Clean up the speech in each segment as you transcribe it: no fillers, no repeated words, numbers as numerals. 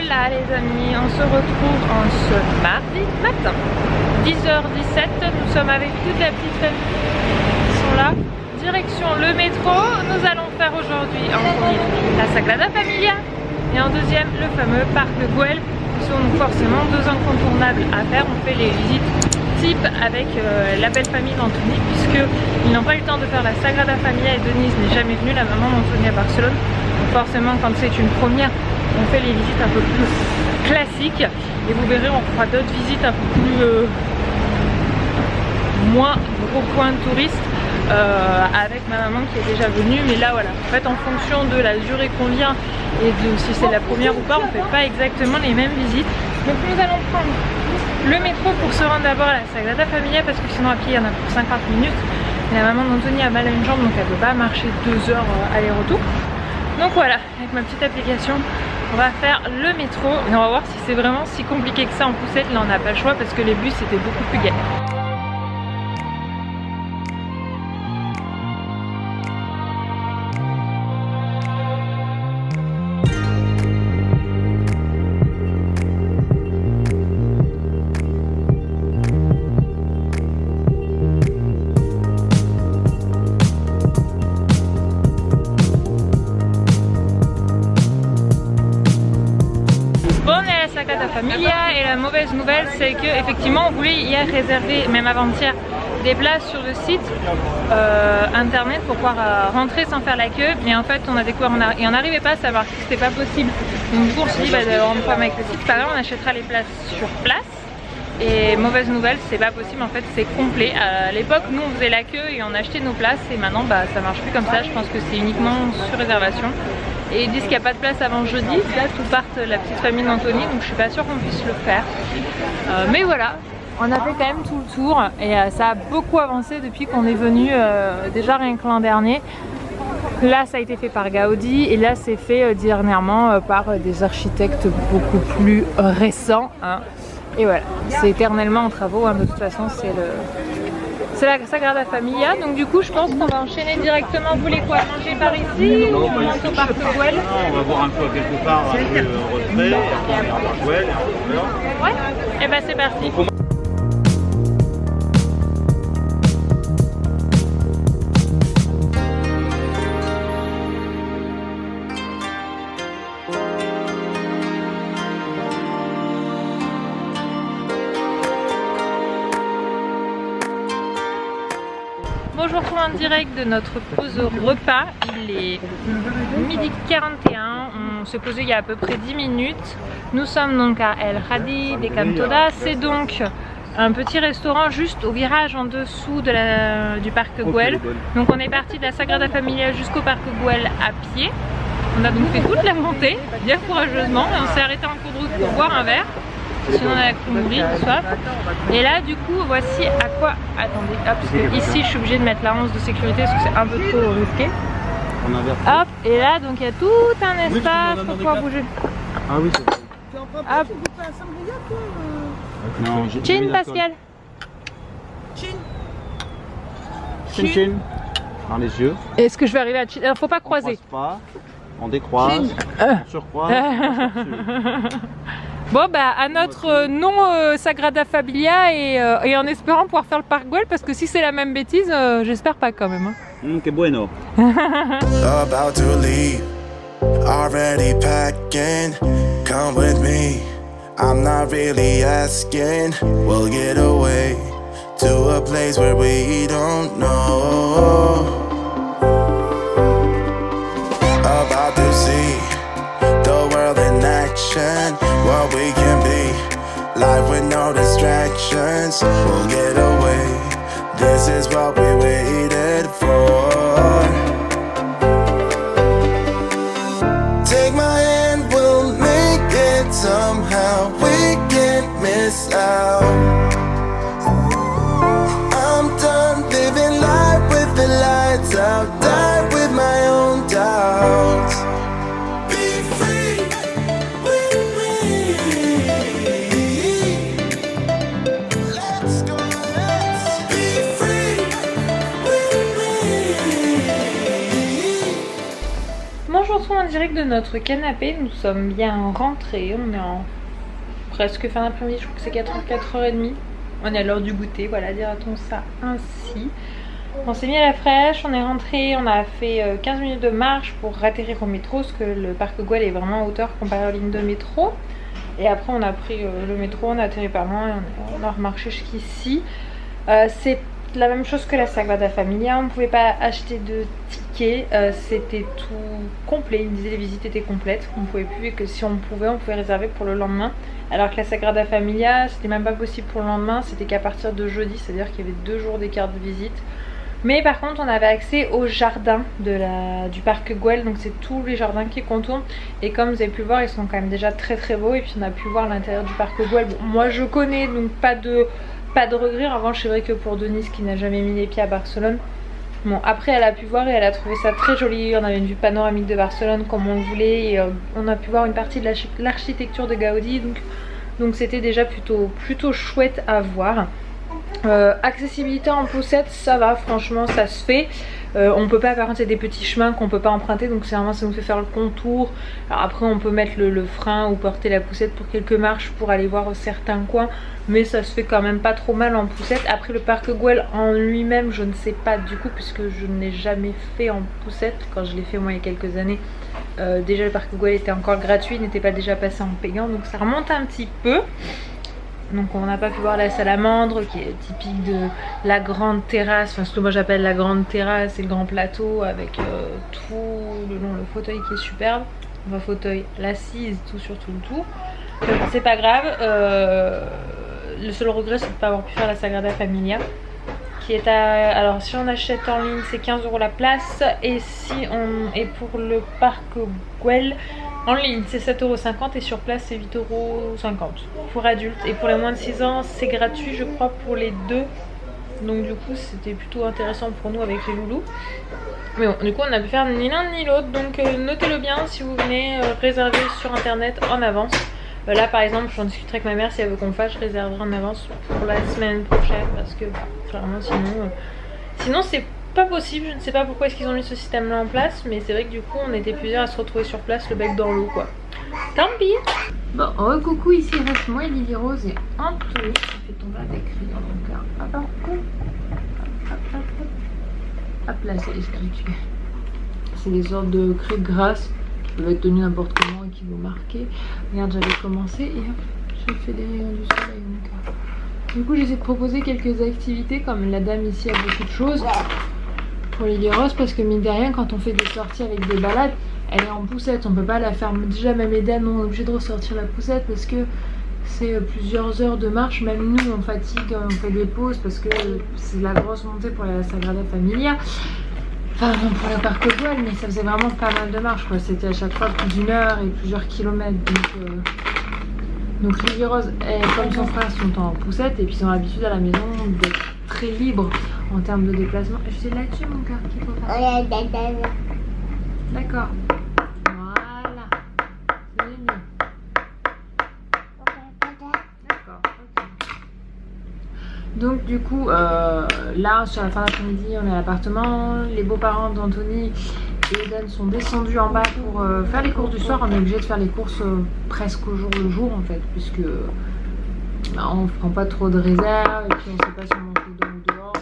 Hola les amis, on se retrouve en ce mardi matin, 10h17, nous sommes avec toute la petite famille qui sont là. Direction le métro, nous allons faire aujourd'hui en premier la Sagrada Familia et en deuxième le fameux parc Güell, qui sont forcément deux incontournables à faire. On fait les visites type avec la belle famille d'Anthony, puisqu'ils n'ont pas eu le temps de faire la Sagrada Familia et Denise n'est jamais venue, la maman d'Anthony à Barcelone. Donc forcément quand c'est une première, on fait les visites un peu plus classiques et vous verrez on fera d'autres visites un peu plus moins gros points touristes avec ma maman qui est déjà venue. Mais là voilà, en fait en fonction de la durée qu'on vient et de si c'est la première ou pas, on fait pas exactement les mêmes visites. Donc nous allons prendre le métro pour se rendre d'abord à la Sagrada Familia, parce que sinon à pied il y en a pour 50 minutes. Et la maman d'Anthony a mal à une jambe, donc elle ne peut pas marcher 2 heures aller-retour. Donc voilà, avec ma petite application, on va faire le métro et on va voir si c'est vraiment si compliqué que ça en poussette. Là on n'a pas le choix parce que les bus c'était beaucoup plus galère. Sagrada Familia, et la mauvaise nouvelle c'est que effectivement on voulait hier réserver, même avant-hier, des places sur le site internet pour pouvoir rentrer sans faire la queue, mais en fait on a découvert et on n'arrivait pas à savoir que c'était pas possible. Donc du coup on s'est dit bah d'avoir un problème avec le site, c'est pas grave, on achètera les places sur place. Et mauvaise nouvelle, c'est pas possible, en fait c'est complet. À l'époque nous on faisait la queue et on achetait nos places, et maintenant bah ça marche plus comme ça. Je pense que c'est uniquement sur réservation. Et ils disent qu'il n'y a pas de place avant jeudi, là tout parte la petite famille d'Anthony, donc je suis pas sûre qu'on puisse le faire. Mais voilà, on a fait quand même tout le tour et ça a beaucoup avancé depuis qu'on est venu, déjà rien que l'an dernier. Là ça a été fait par Gaudi et là c'est fait dernièrement par des architectes beaucoup plus récents. Hein. Et voilà, c'est éternellement en travaux, hein. De toute façon c'est la Sagrada Familia, donc du coup je pense qu'on va enchaîner directement. Vous voulez quoi, manger par ici ou on monte au parc Güell? On va voir un peu quelque part retrait, et après on ira par Güell et on ouais, et bah c'est parti. Bonjour, en direct de notre pause repas, il est midi 41, on s'est posé il y a à peu près 10 minutes. Nous sommes donc à El Hadi de Cantoda, c'est donc un petit restaurant juste au virage en dessous de du parc Güell. Donc on est parti de la Sagrada Familia jusqu'au parc Güell à pied. On a donc fait toute la montée, bien courageusement, et on s'est arrêté en cours de route pour boire un verre. Sinon on a la cru mourir de soif. Et là du coup voici à quoi. Attendez, hop, parce que ici je suis obligée de mettre la 11 de sécurité parce que c'est un peu trop risqué. Hop, et là donc il y a tout un espace pour pouvoir bouger. Ah oui, hop. Non, Chin Pascal. Chin. Chin. Dans les yeux. Est-ce que je vais arriver à Chin? Alors faut pas croiser. On croise pas, on décroise, on surcroise. Bon bah à notre non Sagrada Familia et en espérant pouvoir faire le parc Güell, parce que si c'est la même bêtise, j'espère pas quand même. Hein. Que bueno. About to leave, already packing, come with me, I'm not really asking, we'll get away to a place where we don't know. About to see the world in action, what we can be, life with no distractions, we'll get away, this is what we waited for. Take my hand, we'll make it somehow, we can't miss out. I'm done living life with the lights out, die with my own doubts. reçoit en direct de notre canapé. Nous sommes bien rentrés. On est en presque fin d'après-midi. Je crois que c'est 4h30. On est à l'heure du goûter. Voilà, dira-t-on ça ainsi. On s'est mis à la fraîche. On est rentré. On a fait 15 minutes de marche pour atterrir au métro. Parce que le parc Güell est vraiment en hauteur comparé aux lignes de métro. Et après, on a pris le métro. On a atterri par loin. Et on a remarché jusqu'ici. C'est la même chose que la Sagrada Familia, on ne pouvait pas acheter de tickets, c'était tout complet, ils me disaient les visites étaient complètes, on pouvait plus, et que si on pouvait réserver pour le lendemain, alors que la Sagrada Familia c'était même pas possible pour le lendemain, c'était qu'à partir de jeudi, c'est à dire qu'il y avait 2 jours d'écart de visite. Mais par contre on avait accès au jardin du parc Güell, donc c'est tous les jardins qui contournent, et comme vous avez pu voir ils sont quand même déjà très très beaux, et puis on a pu voir l'intérieur du parc Güell. Bon, moi je connais donc pas de regret. En revanche c'est vrai que pour Denise qui n'a jamais mis les pieds à Barcelone, bon après elle a pu voir et elle a trouvé ça très joli. On avait une vue panoramique de Barcelone comme on le voulait, et on a pu voir une partie de l'architecture de Gaudi, donc c'était déjà plutôt chouette à voir. Accessibilité en poussette, ça va, franchement ça se fait. On peut pas, par contre c'est des petits chemins qu'on peut pas emprunter, donc c'est vraiment, ça nous fait faire le contour. Alors après on peut mettre le frein ou porter la poussette pour quelques marches pour aller voir certains coins, mais ça se fait quand même pas trop mal en poussette. Après le parc Güell en lui-même je ne sais pas du coup, puisque je ne l'ai jamais fait en poussette. Quand je l'ai fait moi il y a quelques années, déjà le parc Güell était encore gratuit, n'était pas déjà passé en payant, donc ça remonte un petit peu. Donc on n'a pas pu voir la salamandre qui est typique de la grande terrasse, enfin ce que moi j'appelle la grande terrasse et le grand plateau avec tout le long, le fauteuil qui est superbe, enfin fauteuil, l'assise, tout sur tout le tout. C'est pas grave, le seul regret c'est de ne pas avoir pu faire la Sagrada Familia qui est à... Alors si on achète en ligne c'est 15 € la place, et si on est pour le parc Güell en ligne c'est 7,50 € et sur place c'est 8,50 € pour adultes, et pour les moins de 6 ans c'est gratuit je crois pour les deux. Donc du coup c'était plutôt intéressant pour nous avec les loulous. Mais bon, du coup on a pu faire ni l'un ni l'autre, donc notez-le bien si vous venez réserver sur internet en avance. Là par exemple j'en discuterai avec ma mère, si elle veut qu'on le fasse je réserverai en avance pour la semaine prochaine, parce que clairement sinon c'est pas possible. Je ne sais pas pourquoi est-ce qu'ils ont mis ce système là en place, mais c'est vrai que du coup on était plusieurs à se retrouver sur place le bec dans l'eau quoi. Tant pis. Bon, coucou, ici il reste moi et Lily Rose et Anthony qui fait tomber avec Rian, donc là hop là c'est les spirituels. C'est des sortes de craies de grâce qui peuvent être tenues n'importe comment et qui vont marquer. Regarde, j'avais commencé et hop j'ai fait des rayons du soleil, donc du coup j'essaie de proposer quelques activités, comme la dame ici a beaucoup de choses pour Lily Rose, parce que mine de rien quand on fait des sorties avec des balades, elle est en poussette, on peut pas la faire. Déjà même Eden on est obligé de ressortir la poussette parce que c'est plusieurs heures de marche, même nous on fatigue, on fait des pauses parce que c'est la grosse montée pour la Sagrada Familia, enfin non, pour le parc Güell, mais ça faisait vraiment pas mal de marche quoi, c'était à chaque fois plus d'1 heure et plusieurs kilomètres, donc Lily Rose et comme son frère sont en poussette, et puis ils ont l'habitude à la maison d'être très libres en termes de déplacement. C'est là-dessus mon cœur qu'il faut faire. D'accord. Voilà. C'est mieux. D'accord. Okay. Donc du coup, là sur la fin d'après-midi, on est à l'appartement. Les beaux-parents d'Anthony et Eden sont descendus en bas pour faire les courses du soir. On est obligé de faire les courses presque au jour le jour en fait, puisque on prend pas trop de réserve et puis on sait pas si on mange dehors.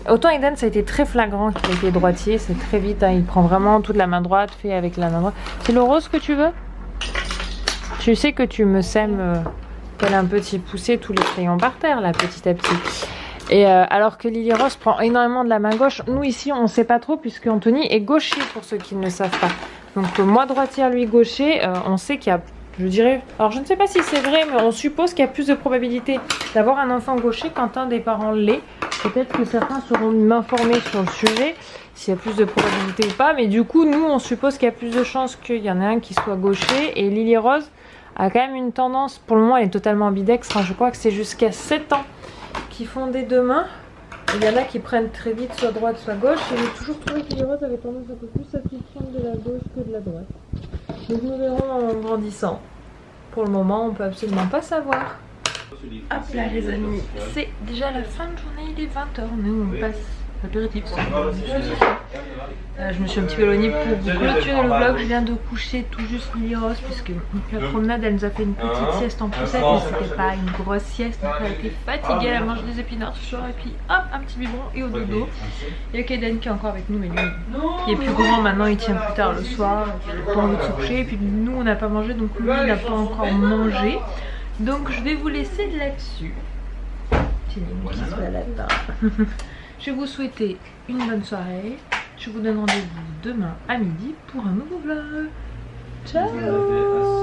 Autant Eden ça a été très flagrant qu'il a été droitier, c'est très vite, hein, il prend vraiment toute la main droite, fait avec la main droite. C'est le rose que tu veux? Tu sais que tu me sèmes qu'elle a un petit poussé tous les crayons par terre là petit à petit. Et alors que Lily Rose prend énormément de la main gauche. Nous ici on sait pas trop puisque Anthony est gaucher pour ceux qui ne le savent pas. Donc moi droitière, lui gaucher, on sait qu'il y a, je dirais, alors je ne sais pas si c'est vrai, mais on suppose qu'il y a plus de probabilité d'avoir un enfant gaucher quand un des parents l'est. Peut-être que certains seront m'informer sur le sujet, s'il y a plus de probabilité ou pas. Mais du coup, nous, on suppose qu'il y a plus de chances qu'il y en ait un qui soit gaucher. Et Lily Rose a quand même une tendance, pour le moment, elle est totalement ambidextre. Hein, je crois que c'est jusqu'à 7 ans qu'ils font des deux mains. Il y en a qui prennent très vite soit droite, soit gauche. Et j'ai toujours trouvé que Lily Rose avait tendance un peu plus à prendre de la gauche que de la droite. Donc nous verrons en grandissant. Pour le moment, on peut absolument pas savoir. Hop là les amis, c'est déjà la fin de journée, il est 20 h. Nous on passe l'apéritif. Je me suis un petit peu éloignée pour vous clôturer le vlog. Je viens de coucher tout juste Lily-Rose puisque la promenade elle nous a fait une petite sieste en poussette, mais c'était pas une grosse sieste, donc elle était fatiguée, elle mange des épinards ce soir et puis hop un petit biberon et au dodo. Il y a Kaden qui est encore avec nous, mais lui il est plus grand maintenant, il tient plus tard le soir, il n'a pas envie de se coucher et puis nous on n'a pas mangé donc lui il n'a pas encore mangé. Donc je vais vous laisser là-dessus. C'est Nemo qui se balade là. Je vais vous souhaiter une bonne soirée. Je vous donne rendez-vous demain à midi pour un nouveau vlog. Ciao!